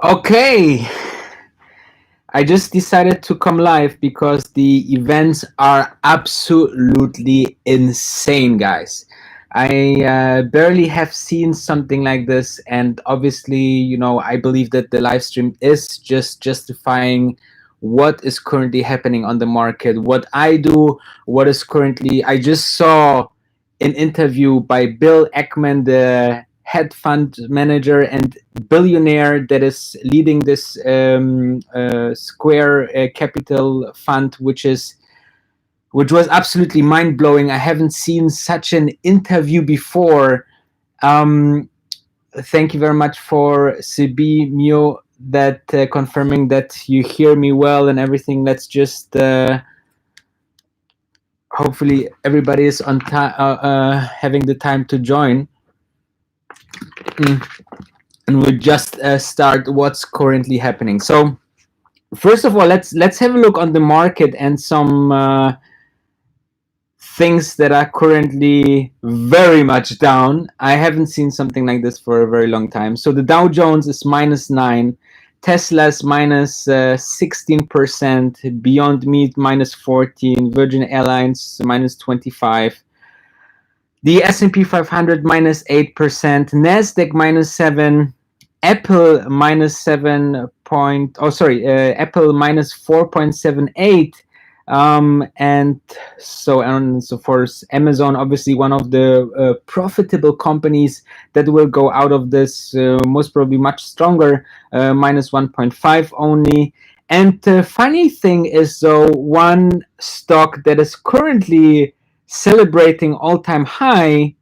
Okay, I just decided to come live because the events are absolutely insane, guys. I barely have seen something like this, and obviously, I believe that the live stream is just justifying what is currently happening on the market. What I do, what is currently, I just saw an interview by Bill Ackman, the head fund manager and billionaire that is leading this Square Capital fund, which was absolutely mind blowing. I haven't seen such an interview before. Um, Thank you very much for CB Mio that confirming that you hear me well and everything. Let's just hopefully everybody is on time, having the time to join. And we'll just start what's currently happening. So first of all, let's have a look on the market and some things that are currently very much down. I haven't seen something like this for a very long time. So the Dow Jones is -9, Tesla's -16%, Beyond Meat -14, Virgin Airlines -25. The S&P 500 -8%, Nasdaq -7, Apple -7 point. Oh, sorry, Apple -4.78, and so on and so forth. Amazon, obviously one of the profitable companies that will go out of this most probably much stronger, -1.5 only. And the funny thing is, though, one stock that is currently celebrating all-time high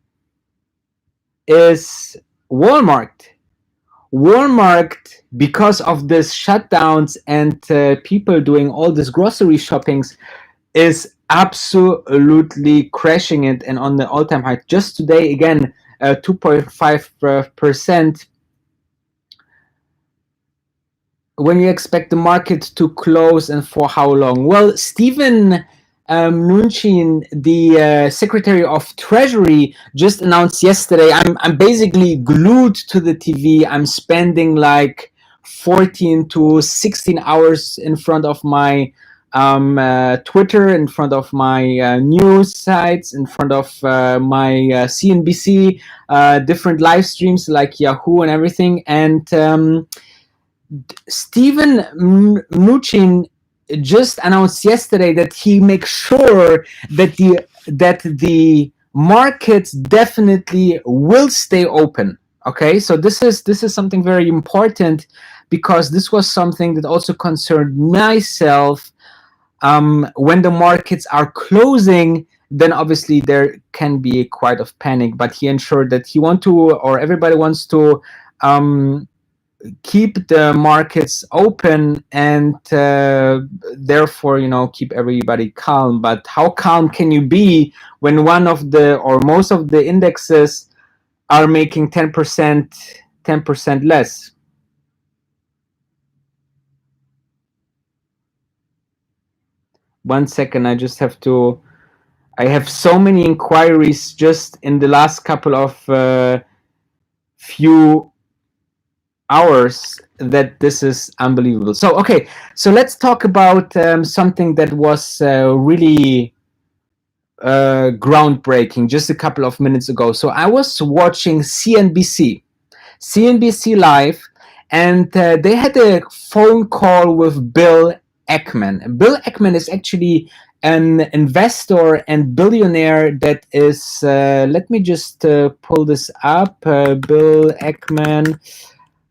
is Walmart. Walmart, because of this shutdowns and people doing all this grocery shoppings, is absolutely crashing it and on the all-time high. Just today, again, 2.5%. When you expect the market to close and for how long? Well, Stephen Mnuchin, the Secretary of Treasury, just announced yesterday. I'm basically glued to the TV. I'm spending like 14 to 16 hours in front of my Twitter, in front of my news sites, in front of my CNBC, different live streams like Yahoo and everything. And Stephen Mnuchin just announced yesterday that he makes sure that the markets definitely will stay open. Okay, so this is something very important because this was something that also concerned myself. When the markets are closing, then obviously there can be quite of panic. But he ensured that he want to, or everybody wants to, keep the markets open and therefore keep everybody calm. But how calm can you be when one of the or most of the indexes are making 10% less? One second, I just have to, I have so many inquiries just in the last couple of few hours that this is unbelievable. So okay, so let's talk about something that was really groundbreaking just a couple of minutes ago. So I was watching CNBC Live, and they had a phone call with Bill Ackman. Bill Ackman is actually an investor and billionaire that is, let me just pull this up. Bill Ackman,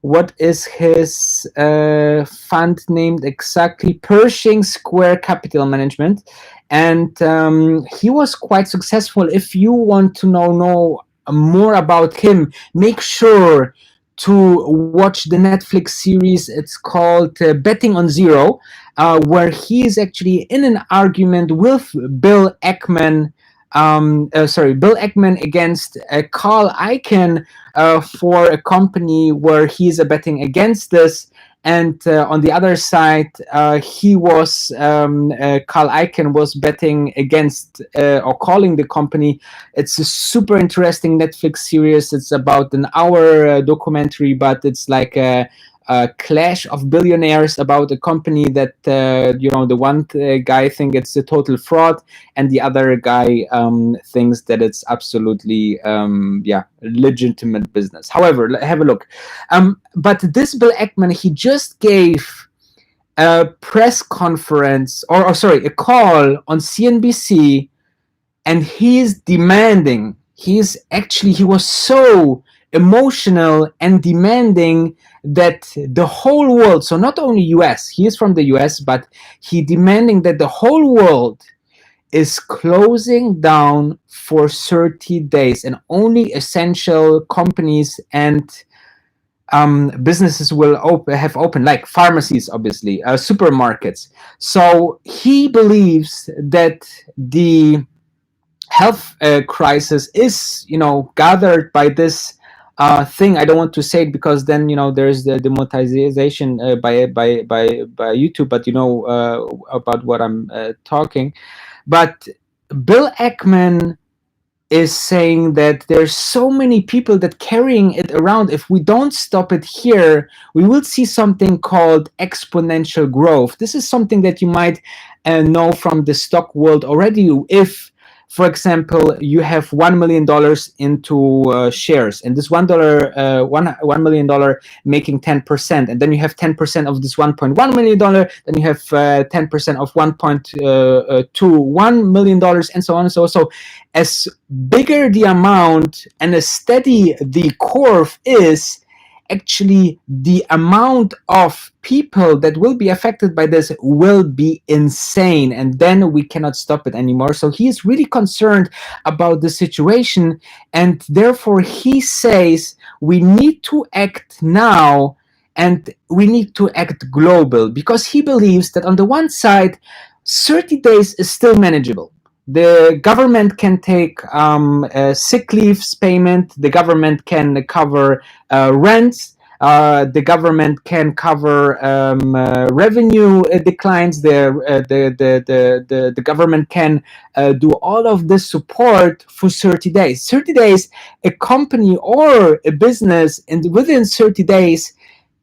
what is his fund named exactly? Pershing Square Capital Management. And he was quite successful. If you want to know more about him, make sure to watch the Netflix series. It's called Betting on Zero, where he is actually in an argument with Bill Ackman. Bill Ackman against Carl Icahn for a company where he's betting against this. And on the other side, he was Carl Icahn was betting against or calling the company. It's a super interesting Netflix series. It's about an hour documentary, but it's like a clash of billionaires about a company that the one guy thinks it's a total fraud, and the other guy thinks that it's absolutely legitimate business. However, have a look. But this Bill Ackman, he just gave a press conference, or sorry, a call on CNBC, and he was so emotional and demanding that the whole world, so not only US, he is from the US, but he demanding that the whole world is closing down for 30 days, and only essential companies and businesses will have open, like pharmacies, obviously, supermarkets. So he believes that the health crisis is, gathered by this thing. I don't want to say it because then, there's the demonetization by YouTube, but about what I'm talking. But Bill Ackman is saying that there's so many people that carrying it around. If we don't stop it here, we will see something called exponential growth. This is something that you might know from the stock world already. If, for example, you have $1 million into shares, and this $1 million making 10%, and then you have 10% of this $1.1 million, then you have 10% of $1.21 million, and so on and so on. So as bigger the amount and as steady the curve is, actually the amount of people that will be affected by this will be insane, and then we cannot stop it anymore. So he is really concerned about the situation, and therefore he says we need to act now, and we need to act global, because he believes that on the one side 30 days is still manageable. The government can take sick leaves payment. The government can cover rents. The government can cover revenue declines. The government can do all of this support for 30 days. 30 days, a company or a business within 30 days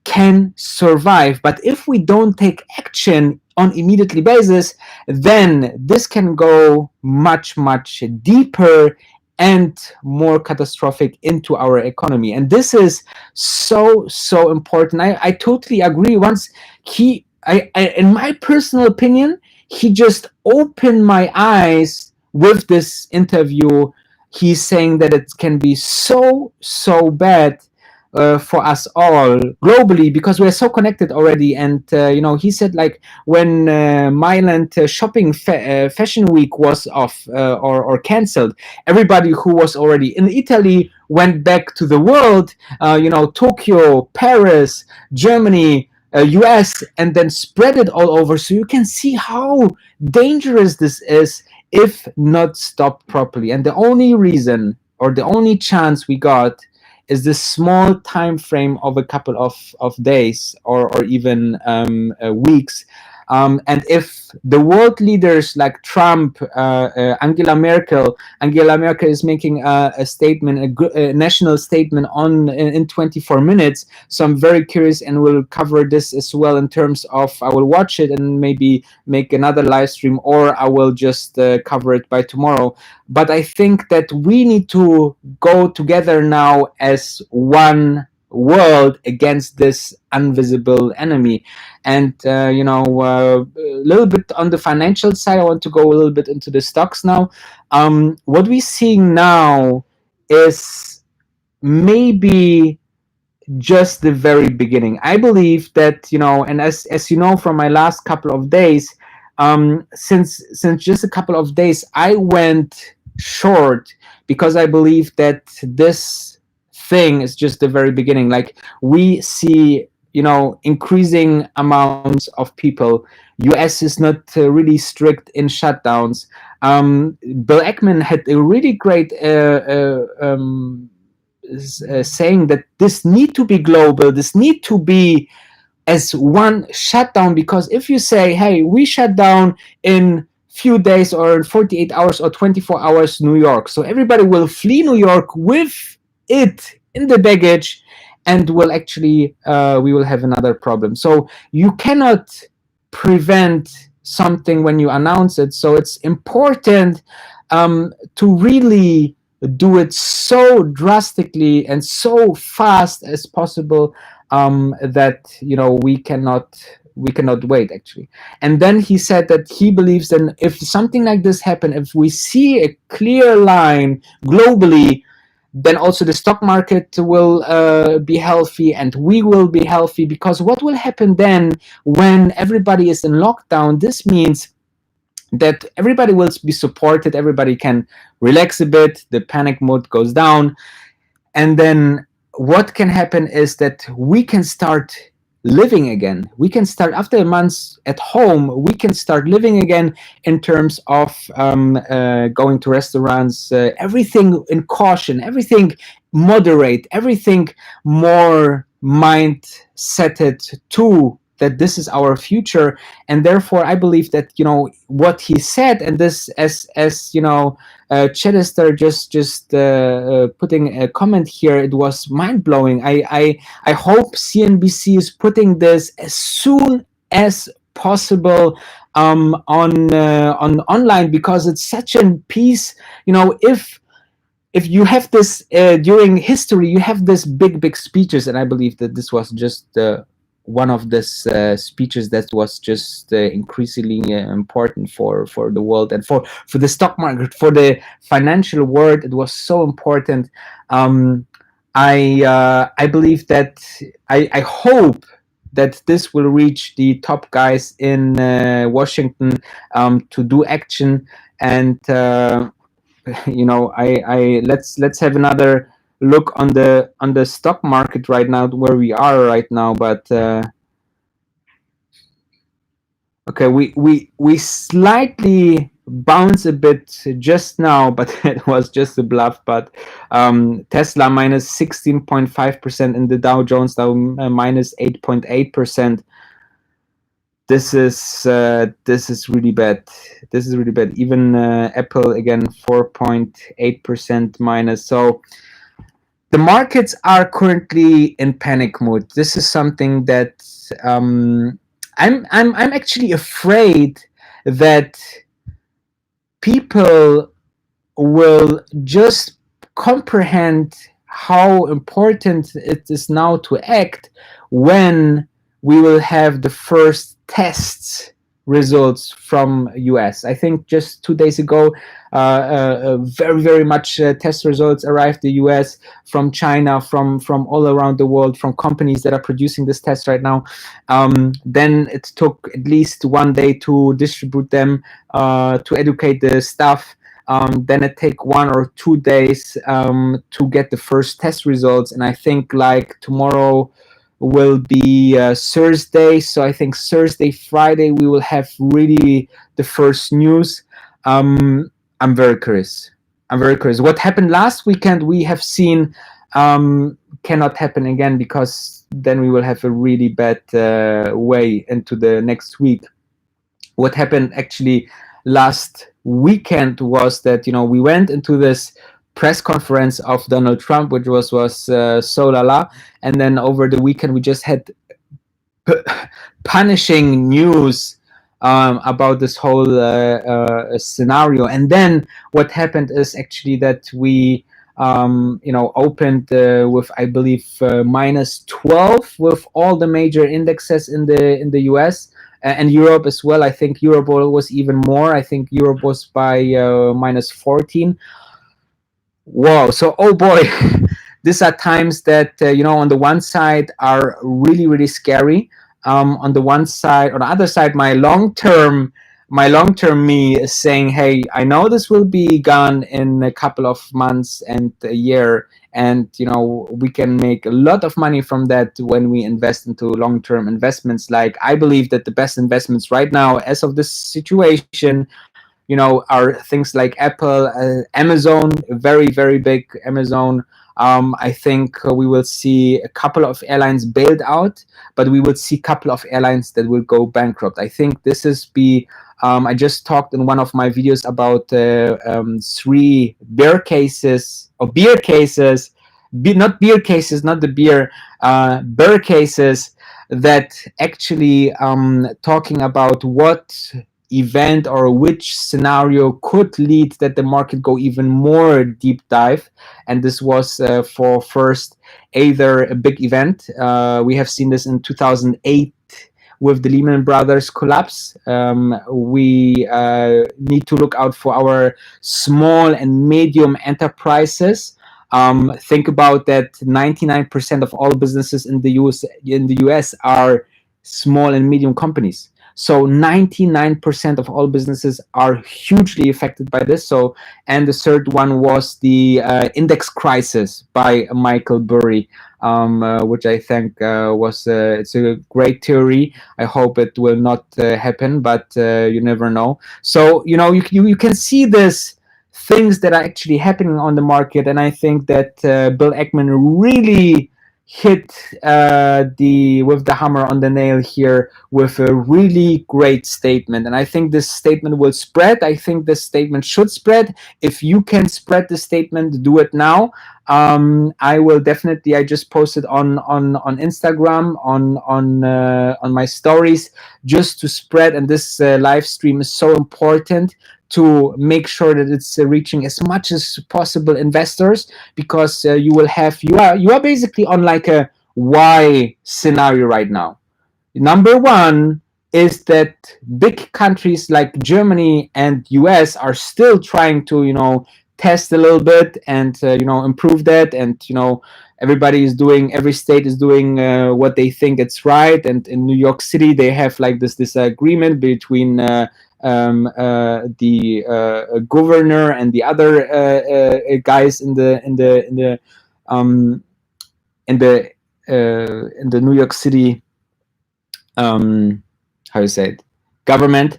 can survive. But if we don't take action on immediately basis, then this can go much, much deeper and more catastrophic into our economy. And this is so important. I totally agree. Once in my personal opinion, he just opened my eyes with this interview. He's saying that it can be so bad for us all globally, because we're so connected already. And he said, like, when Milan shopping fashion week was off or cancelled, everybody who was already in Italy went back to the world, Tokyo, Paris, Germany, US, and then spread it all over. So you can see how dangerous this is if not stopped properly. And the only reason, or the only chance we got, is this small time frame of a couple of days or even weeks. And if the world leaders like Trump, Angela Merkel is making a statement, a national statement in 24 minutes. So I'm very curious, and we'll cover this as well in terms of, I will watch it and maybe make another live stream, or I will just cover it by tomorrow. But I think that we need to go together now as one world against this invisible enemy. And a little bit on the financial side, I want to go a little bit into the stocks now. What we're seeing now is maybe just the very beginning. I believe that, and as you know from my last couple of days, since just a couple of days, I went short, because I believe that this thing is just the very beginning. Like, we see increasing amounts of people. US is not really strict in shutdowns. Bill Ackman had a really great saying that this need to be global, this need to be as one shutdown, because if you say, hey, we shut down in few days or in 48 hours or 24 hours New York, so everybody will flee New York with it in the baggage, and will actually we will have another problem. So you cannot prevent something when you announce it. So it's important to really do it so drastically and so fast as possible, that we cannot wait actually. And then he said that he believes that if something like this happen, if we see a clear line globally, then also the stock market will be healthy and we will be healthy. Because what will happen then when everybody is in lockdown, this means that everybody will be supported, everybody can relax a bit, the panic mode goes down, and then what can happen is that we can start living again. We can start, after months at home, we can start living again in terms of going to restaurants, everything in caution, everything moderate, everything more mindseted to that this is our future. And therefore I believe that what he said, and this as Chedester just putting a comment here, it was mind-blowing. I hope CNBC is putting this as soon as possible on online, because it's such a piece. If you have this during history, you have this big speeches, and I believe that this was just one of these speeches that was just increasingly important for the world and for the stock market, for the financial world. It was so important. I believe that I hope that this will reach the top guys in Washington to do action. And let's have another look on the stock market right now, where we are right now. But okay, we slightly bounce a bit just now, but it was just a bluff. But Tesla minus 16.5%, and the Dow Jones minus 8.8%. This is really bad. This is really bad. Even Apple again 4.8% minus. So the markets are currently in panic mode. This is something that I'm actually afraid that people will just comprehend how important it is now to act when we will have the first tests results from US. I think just 2 days ago, very much test results arrived the US, from China, from all around the world, from companies that are producing this test right now. Then it took at least 1 day to distribute them, to educate the staff. Then it take 1 or 2 days to get the first test results. And I think like tomorrow will be Thursday. So I think Thursday, Friday, we will have really the first news. I'm very curious. What happened last weekend, we have seen cannot happen again, because then we will have a really bad way into the next week. What happened actually last weekend was that, we went into this press conference of Donald Trump, which was so la la, and then over the weekend we just had punishing news about this whole scenario. And then what happened is actually that we opened with, I believe, minus 12 with all the major indexes in the US and Europe as well. I think Europe was even more. I think Europe was by minus 14. Wow. So, oh boy, these are times that, on the one side are really scary. On the one side, on the other side, my long-term me is saying, hey, I know this will be gone in a couple of months and a year. And, we can make a lot of money from that when we invest into long-term investments. Like, I believe that the best investments right now, as of this situation, are things like Apple, Amazon, very big Amazon. I think we will see a couple of airlines bailed out, but we will see a couple of airlines that will go bankrupt. I think this is I just talked in one of my videos about 3 beer cases not beer cases, not the beer, bear cases that actually talking about what event or which scenario could lead that the market go even more deep dive. And this was for first either a big event. We have seen this in 2008 with the Lehman Brothers collapse. We need to look out for our small and medium enterprises. Think about that 99% of all businesses in the US are small and medium companies. So 99% of all businesses are hugely affected by this. So, and the third one was the index crisis by Michael Burry, which I think was it's a great theory. I hope it will not happen, but you never know. So you can see this things that are actually happening on the market, and I think that Bill Ackman really hit with the hammer on the nail here with a really great statement. And I think this statement will spread. I think this statement should spread. If you can spread the statement, do it now. I will definitely. I just posted on Instagram on my stories just to spread. And this live stream is so important to make sure that it's reaching as much as possible investors, because you are basically on like a Y scenario right now. Number one is that big countries like Germany and US are still trying to test a little bit and improve that, and every state is doing what they think it's right. And in New York City they have like this agreement between the governor and the other guys in the New York City, how you say it, government.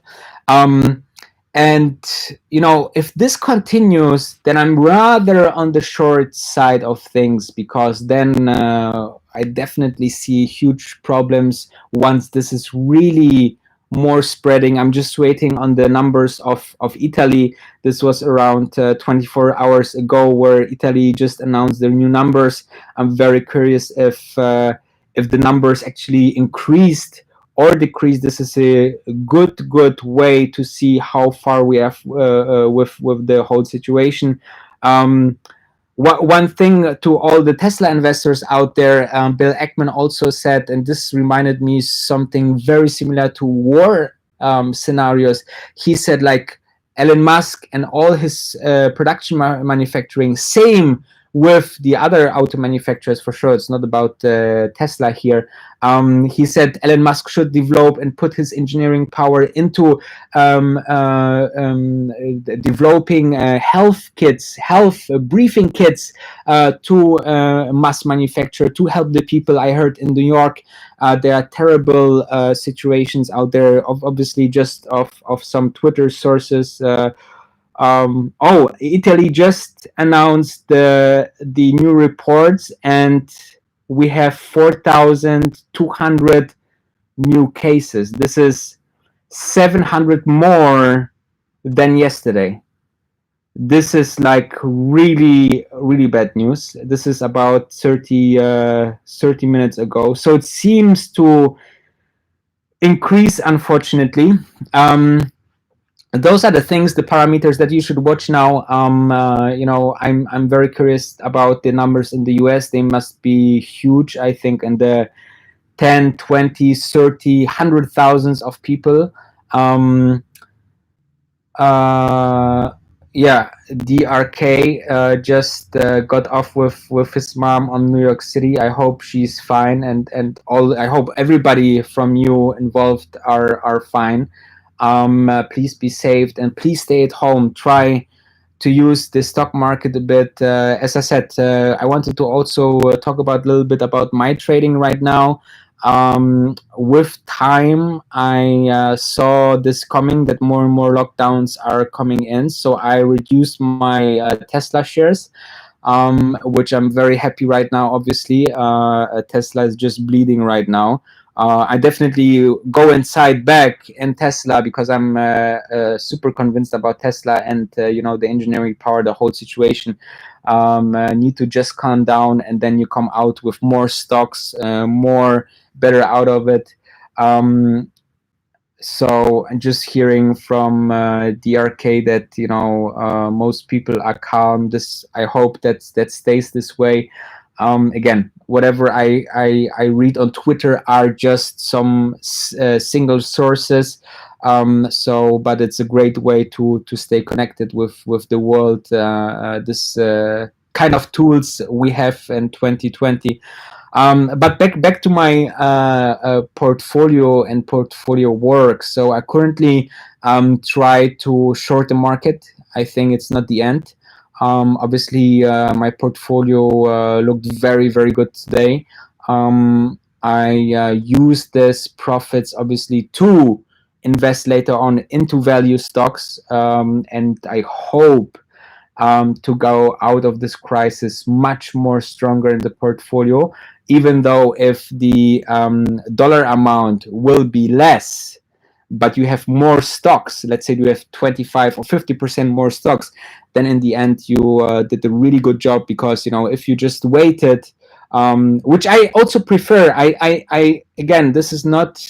And if this continues, then I'm rather on the short side of things, because then I definitely see huge problems once this is really more spreading. I'm just waiting on the numbers of Italy. This was around 24 hours ago, where Italy just announced their new numbers. I'm very curious if the numbers actually increased or decreased. This is a good way to see how far we have with the whole situation. One thing to all the Tesla investors out there, Bill Ackman also said, and this reminded me something very similar to war scenarios. He said, like, Elon Musk and all his production manufacturing, same with the other auto manufacturers, for sure. It's not about Tesla here. He said Elon Musk should develop and put his engineering power into developing health kits, health briefing kits to mass manufacture to help the people. I heard in New York there are terrible situations out there, obviously just of some Twitter sources. Italy just announced the new reports, and we have 4,200 new cases. This is 700 more than yesterday. This is like really, really bad news. This is about 30 minutes ago. So it seems to increase, unfortunately. Those are the things, the parameters that you should watch now. I'm very curious about the numbers in the US. They must be huge. I think in the 10, 20, 30, 100,000s of people. DRK just got off with his mom on New York City. I hope she's fine, and I hope everybody from you involved are fine. Please be safe, and please stay at home. Try to use the stock market a bit. As I said, I wanted to also talk about a little bit about my trading right now. With time, I saw this coming, that more and more lockdowns are coming in. So I reduced my Tesla shares, which I'm very happy right now. Obviously, Tesla is just bleeding right now. I definitely go inside back in Tesla because I'm super convinced about Tesla and the engineering power, the whole situation. Need to just calm down, and then you come out with more stocks, more better out of it. So I'm just hearing from DRK that most people are calm. I hope that stays this way. Again, whatever I read on Twitter are just some single sources. But it's a great way to stay connected with the world. This kind of tools we have in 2020. But back to my portfolio and portfolio work. So I currently try to short the market. I think it's not the end. Obviously, my portfolio looked very, very good today. I use this profits obviously to invest later on into value stocks, and I hope to go out of this crisis much more stronger in the portfolio, even though if the dollar amount will be less, but you have more stocks, let's say you have 25 or 50% more stocks, then in the end you did a really good job, because if you just waited, which I also prefer. I again, this is not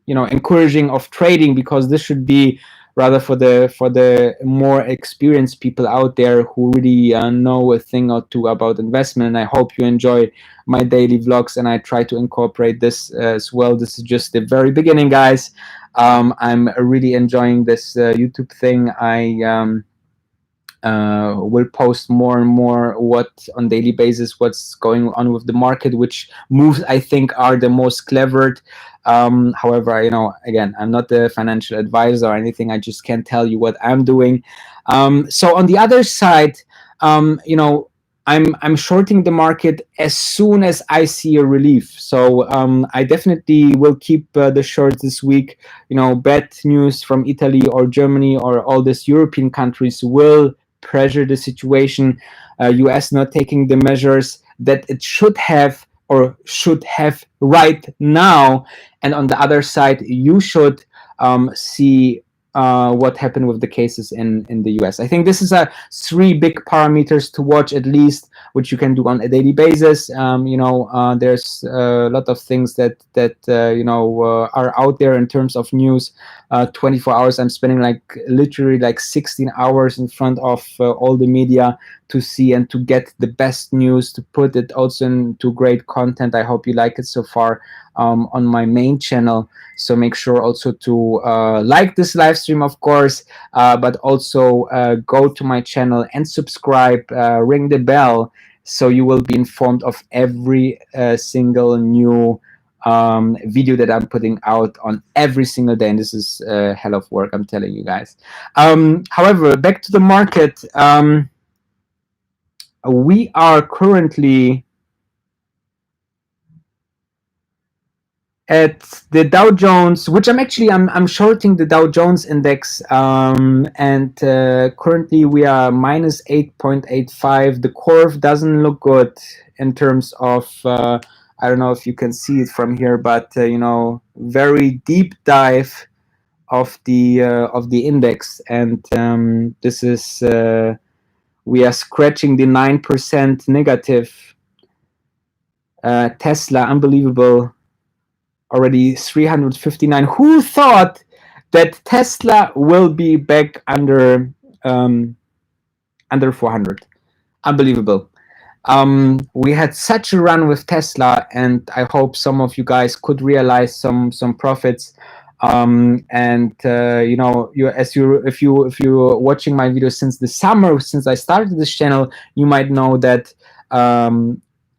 encouraging of trading, because this should be rather for the more experienced people out there who really know a thing or two about investment. And I hope you enjoy my daily vlogs, and I try to incorporate this as well. This is just the very beginning, guys. I'm really enjoying this YouTube thing. I will post more and more on daily basis what's going on with the market, which moves I think are the most clevered. However, again, I'm not a financial advisor or anything. I just can't tell you what I'm doing. So on the other side, I'm shorting the market as soon as I see a relief. So I definitely will keep the short this week. Bad news from Italy or Germany or all these European countries will pressure the situation. US not taking the measures that it should have right now. And on the other side, you should see what happened with the cases in the US. I think this is three big parameters to watch, at least, which you can do on a daily basis. There's a lot of things that are out there in terms of news. 24 hours, I'm spending literally 16 hours in front of all the media to see and to get the best news, to put it also into great content. I hope you like it so far on my main channel. So make sure also to like this live stream, of course, but also go to my channel and subscribe, ring the bell, so you will be informed of every single new video that I'm putting out on every single day. And this is a hell of work, I'm telling you guys. However, back to the market. We are currently at the Dow Jones, which I'm shorting the Dow Jones index, and currently we are minus 8.85. The curve doesn't look good in terms of I don't know if you can see it from here, but very deep dive of the index, and this is we are scratching the 9% negative. Tesla, unbelievable. Already 359. Who thought that Tesla will be back under 400? Unbelievable. We had such a run with Tesla, and I hope some of you guys could realize some profits. If you're watching my videos since the summer, since I started this channel, you might know that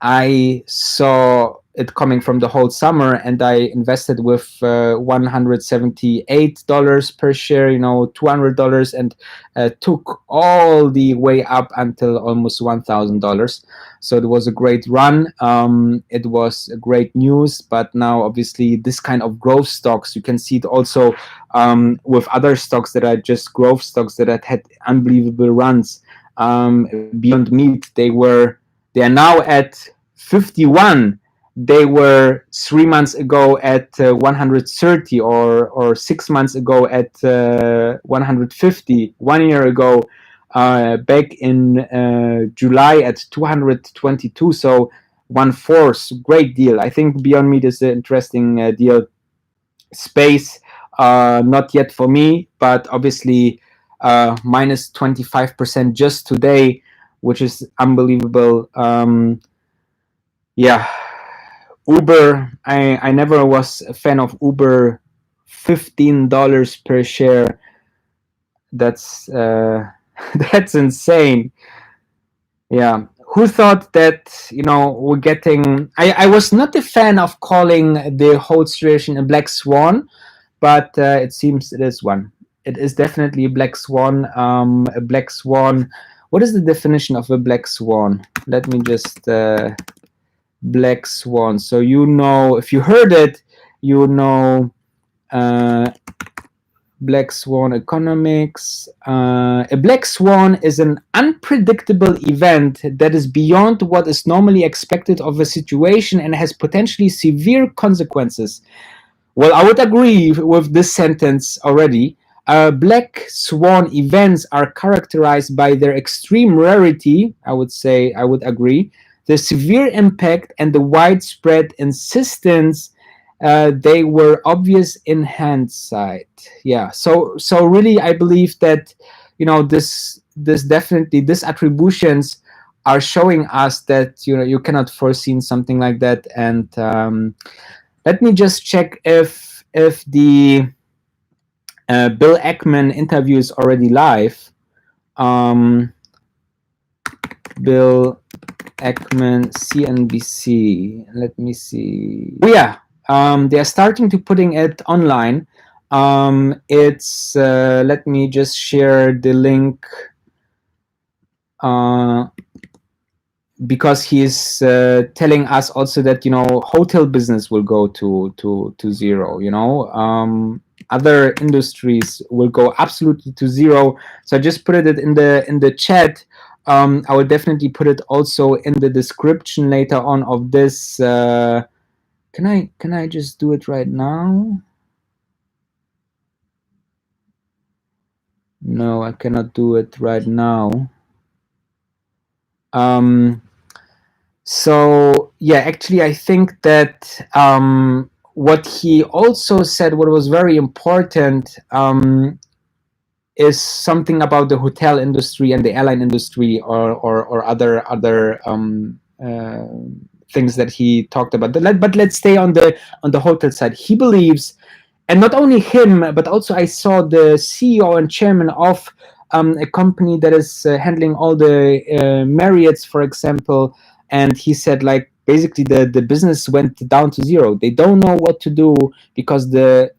I saw it coming from the whole summer, and I invested with $178 per share, $200, and took all the way up until almost $1,000. So it was a great run. It was great news, but now obviously this kind of growth stocks, you can see it also with other stocks that are just growth stocks that had unbelievable runs. Beyond Meat, they are now at 51. they were 3 months ago at 130, or 6 months ago at 150, 1 year ago back in July at 222. So 1/4, great deal. I think Beyond Meat is an interesting deal. Space, not yet for me, but obviously minus 25% just today, which is unbelievable. Yeah, Uber, I never was a fan of Uber. $15 per share. That's that's insane. Yeah. Who thought that, we're getting... I was not a fan of calling the whole situation a black swan, but it seems it is one. It is definitely a black swan. A black swan. What is the definition of a black swan? Let me just... black swan. So if you heard it, black swan economics. A black swan is an unpredictable event that is beyond what is normally expected of a situation and has potentially severe consequences. Well, I would agree with this sentence already. Black swan events are characterized by their extreme rarity, I would agree, the severe impact, and the widespread insistence. They were obvious in hindsight. Yeah. So really, I believe that this definitely, these attributions are showing us that you cannot foresee something like that. And let me just check if the Bill Ackman interview is already live. Bill Ackman, CNBC. Let me see. Oh yeah, they are starting to putting it online. It's let me just share the link. Because he is telling us also that hotel business will go to zero. Other industries will go absolutely to zero. So I just put it in the chat. I will definitely put it also in the description later on of this. Can I just do it right now? No, I cannot do it right now. So yeah, actually, I think that what he also said, what was very important, is something about the hotel industry and the airline industry, or other things that he talked about. But let's stay on the hotel side. He believes, and not only him, but also I saw the CEO and chairman of a company that is handling all the Marriotts, for example, and he said, like, basically the business went down to zero. They don't know what to do because the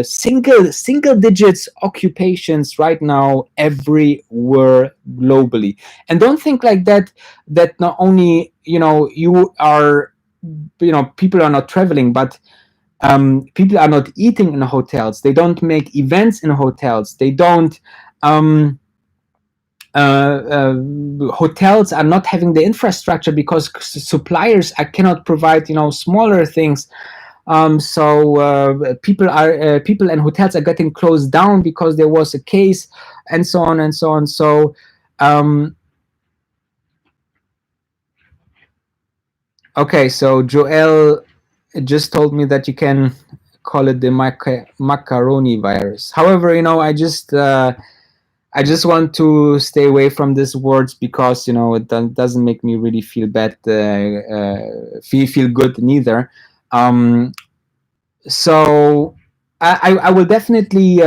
single digits occupations right now everywhere globally. And don't think like that not only you are people are not traveling, but people are not eating in hotels. They don't make events in hotels. They don't. Hotels are not having the infrastructure because suppliers cannot provide smaller things. So people and hotels are getting closed down because there was a case, and so on and so on. So okay, so Joel just told me that you can call it the macaroni virus. However, I just want to stay away from these words because it doesn't make me really feel bad, feel good neither. So I will definitely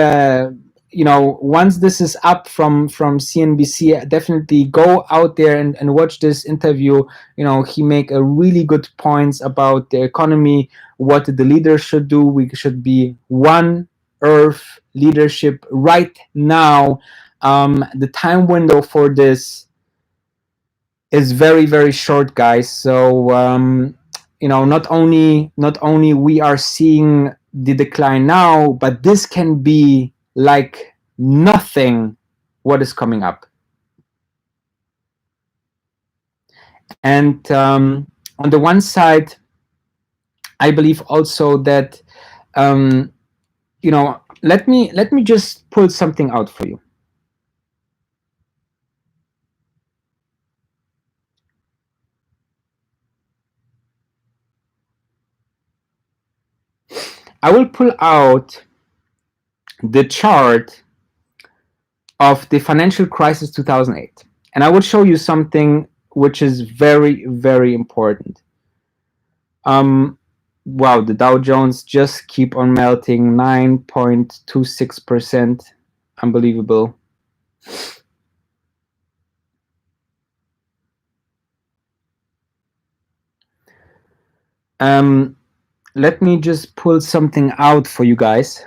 once this is up from CNBC, definitely go out there and watch this interview. He make a really good points about the economy, what the leaders should do. We should be one earth leadership right now. The time window for this is very, very short, guys. So not only we are seeing the decline now, but this can be like nothing what is coming up. And on the one side, I believe also that let me just pull something out for you. I will pull out the chart of the financial crisis 2008, and I will show you something which is very, very important. Wow, the Dow Jones just keep on melting, 9.26%. Unbelievable. Let me just pull something out for you guys.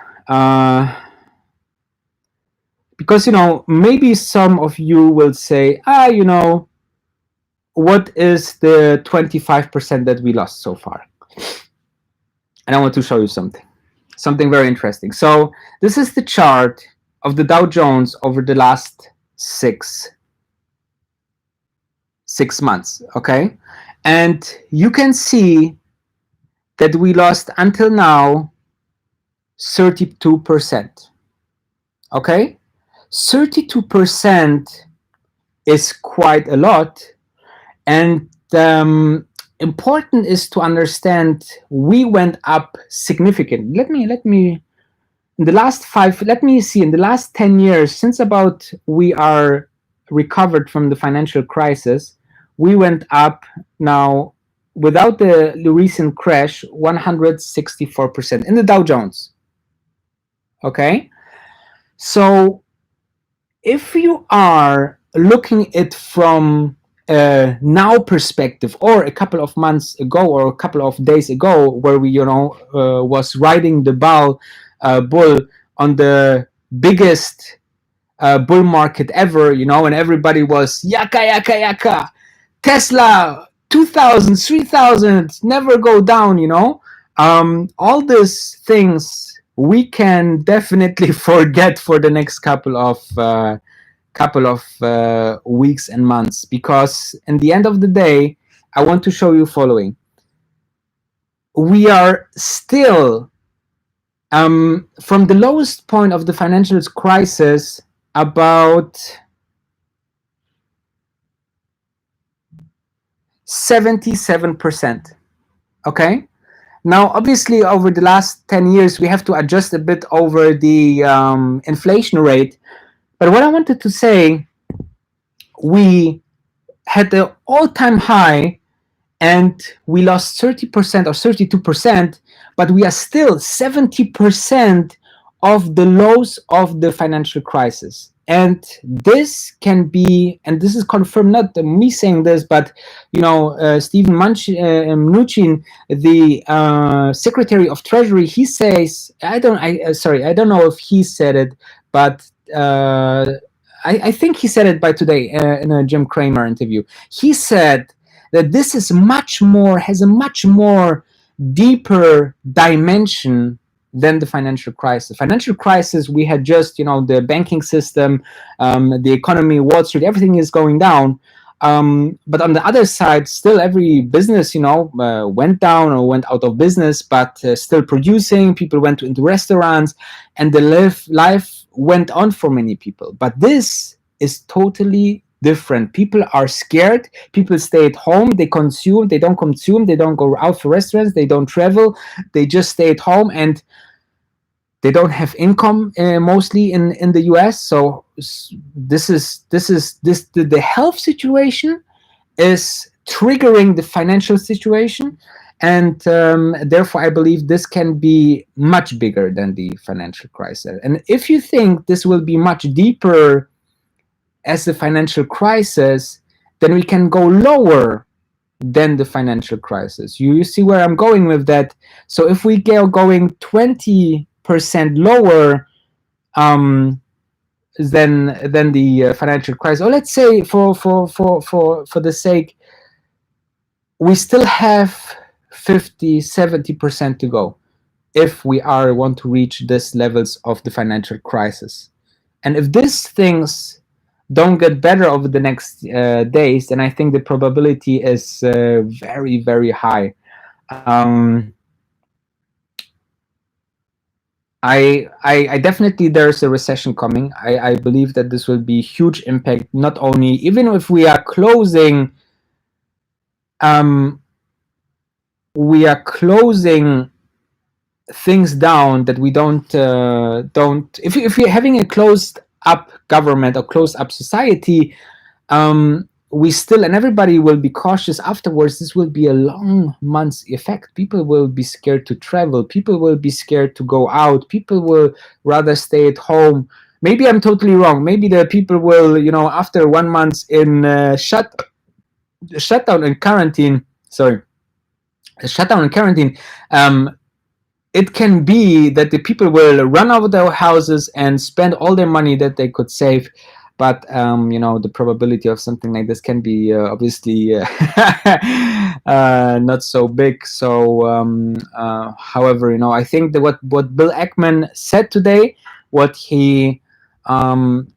Because, maybe some of you will say, what is the 25% that we lost so far? And I want to show you something very interesting. So this is the chart of the Dow Jones over the last six months, okay? And you can see that we lost until now 32%, okay? 32% is quite a lot, and important is to understand we went up significantly. Let me in the last 10 years, since about we are recovered from the financial crisis, we went up now, without the recent crash, 164% in the Dow Jones. Okay, so if you are looking at from a now perspective, or a couple of months ago or a couple of days ago, where we was riding the bull on the biggest bull market ever, and everybody was yaka, Tesla 2000, 3000, never go down, all these things we can definitely forget for the next couple of weeks and months, because in the end of the day, I want to show you following. We are still from the lowest point of the financial crisis, about 77%. Okay, now obviously over the last 10 years we have to adjust a bit over the inflation rate, but what I wanted to say, we had the all-time high and we lost 30% or 32%, but we are still 70% of the lows of the financial crisis. And this can be, and this is confirmed, not me saying this, but Stephen Mnuchin, the Secretary of Treasury, he says, I don't know if he said it, but I think he said it by today in a Jim Cramer interview. He said that this is has a much more deeper dimension than the financial crisis. Financial crisis, we had just, the banking system, the economy, Wall Street, everything is going down. But on the other side, still every business, went down or went out of business, but still producing. People went into restaurants, and the life went on for many people. But this is totally different. People are scared. People stay at home. They consume. They don't consume. They don't go out for restaurants. They don't travel. They just stay at home, and they don't have income mostly in the US. So the health situation is triggering the financial situation, and therefore I believe this can be much bigger than the financial crisis. And if you think this will be much deeper as the financial crisis, then we can go lower than the financial crisis. You see where I'm going with that? So if we go going 20% lower than the financial crisis, or let's say for the sake, we still have 50-70% to go if we want to reach these levels of the financial crisis. And if these things don't get better over the next days, then I think the probability is very, very high. I definitely, there's a recession coming. I believe that this will be huge impact. Not only, even if um, we are closing things down, that we don't. If you're having a closed up government or closed up society, we still, and everybody will be cautious afterwards. This will be a long months effect. People will be scared to travel. People will be scared to go out. People will rather stay at home. Maybe I'm totally wrong. Maybe the people will, after 1 month in shutdown and quarantine. Sorry, shutdown and quarantine. It can be that the people will run out of their houses and spend all their money that they could save. But the probability of something like this can be obviously not so big. So however, I think that what Bill Ackman said today, what he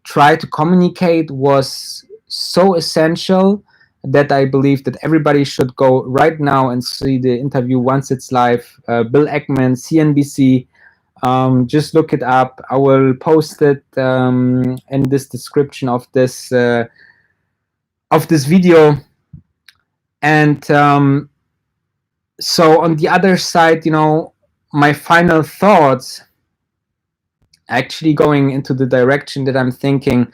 tried to communicate, was so essential that I believe that everybody should go right now and see the interview once it's live. Bill Ackman, CNBC. Just look it up. I will post it in this description of this video. And so on the other side, my final thoughts, actually going into the direction that I'm thinking.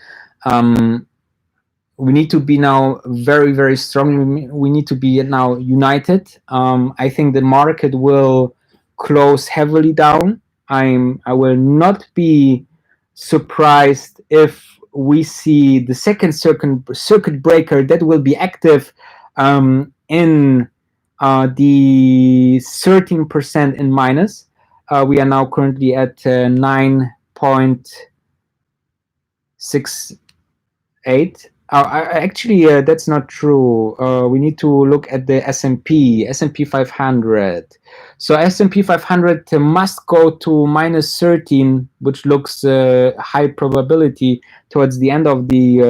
We need to be now very, very strong. We need to be now united. I think the market will close heavily down. I will not be surprised if we see the second circuit breaker that will be active in the 13% in minus. We are now currently at 9.68. Actually, that's not true. We need to look at the S&P 500. So S&P 500 must go to minus 13, which looks high probability towards the end of the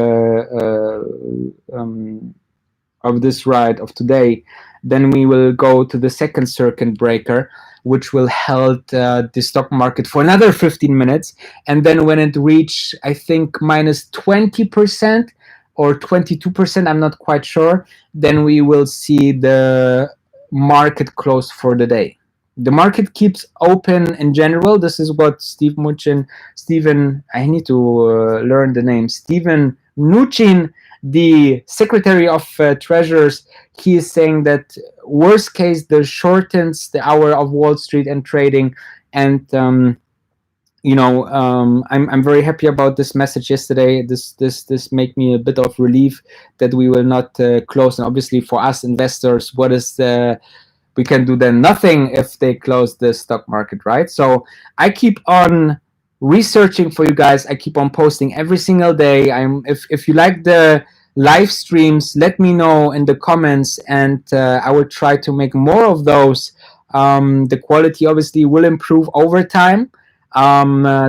of this ride of today. Then we will go to the second circuit breaker, which will hold the stock market for another 15 minutes. And then when it reach, I think, minus 20%, or 22%, I'm not quite sure, then we will see the market close for the day. The market keeps open in general. This is what Steven, I need to learn the name, Steven Mnuchin, the Secretary of Treasuries, he is saying that worst case, the shortens the hour of Wall Street and trading. And I'm very happy about this message yesterday. This make me a bit of relief that we will not close. And obviously, for us investors, what is we can do then? Nothing if they close the stock market, right? So I keep on researching for you guys. I keep on posting every single day. If you like the live streams, let me know in the comments, and I will try to make more of those. The quality obviously will improve over time.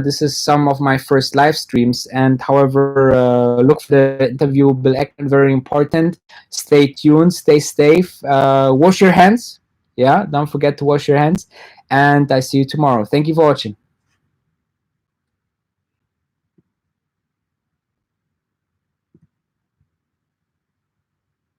This is some of my first live streams, and however, look for the interview. Bill Ackman, very important. Stay tuned, stay safe, wash your hands. Yeah, don't forget to wash your hands, and I see you tomorrow. Thank you for watching.